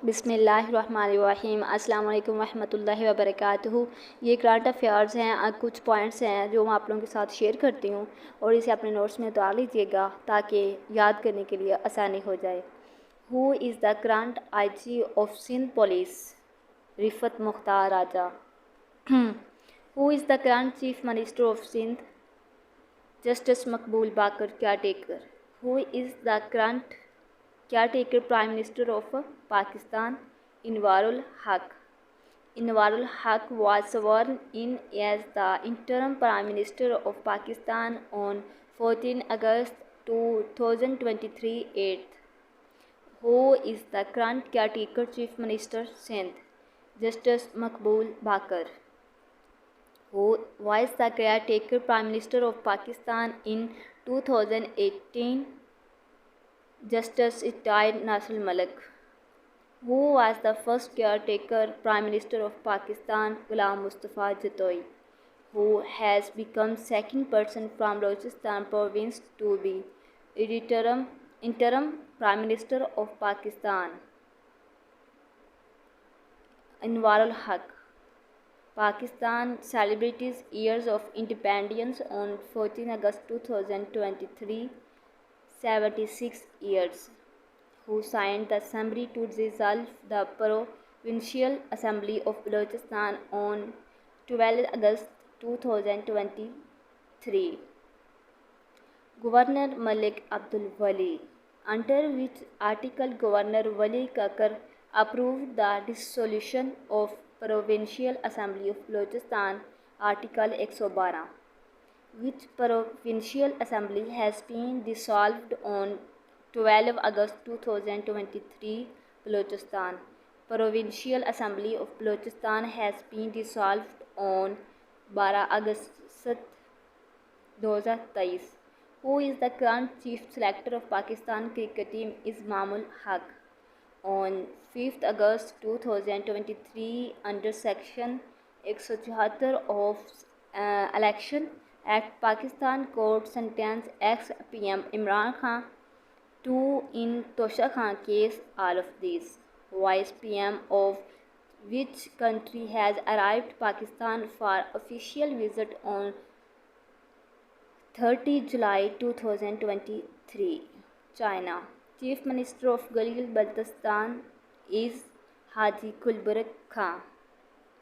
बिस्मिल्लाहिर्रहमानिर्रहीम अस्सलाम वालेकुम रहमतुल्लाहि व बरकातुहू। ये करंट अफेयर्स हैं, कुछ पॉइंट्स हैं जो मैं आप लोगों के साथ शेयर करती हूँ और इसे अपने नोट्स में उतार लीजिएगा ताकि याद करने के लिए आसानी हो जाए। Who is the current IG of Sindh police? Rifat Mukhtar Raja. Who is the current chief minister of Sindh? Justice Maqbool Baqar caretaker. Who is the current caretaker Prime Minister of Pakistan? Anwarul Haq. Anwarul Haq was sworn in as the interim Prime Minister of Pakistan on 14 August 2023 8th. Who is the current caretaker Chief Minister Sindh? Justice Maqbool Bakar. Who was the caretaker Prime Minister of Pakistan in 2018? Justice retired Nasir Malik. Who was the first caretaker Prime Minister of Pakistan? Ghulam Mustafa Jatoi. Who has become second person from Balochistan province to be interim Prime Minister of Pakistan? Anwarul Haq. Pakistan celebrates years of independence on 14 August 2023. 76 years. Who signed the assembly to dissolve the Provincial Assembly of Balochistan on 12 August 2023? Governor Malik Abdul Wali. Under which article Governor Wali Kakar approved the dissolution of Provincial Assembly of Balochistan? Article 112. Which Provincial Assembly has been dissolved on 12 August 2023? Balochistan. Provincial Assembly of Balochistan has been dissolved on 12 August 2023. Who is the current chief selector of Pakistan cricket team? Ismail Haq. On 5th August 2023, under section 174 of Election Act, Pakistan court sentenced ex-PM Imran Khan to in Tosha Khan case. All of these. Vice PM of which country has arrived Pakistan for official visit on 30 July 2023? China. Chief Minister of Gilgit-Baltistan is Haji Kulburak Khan.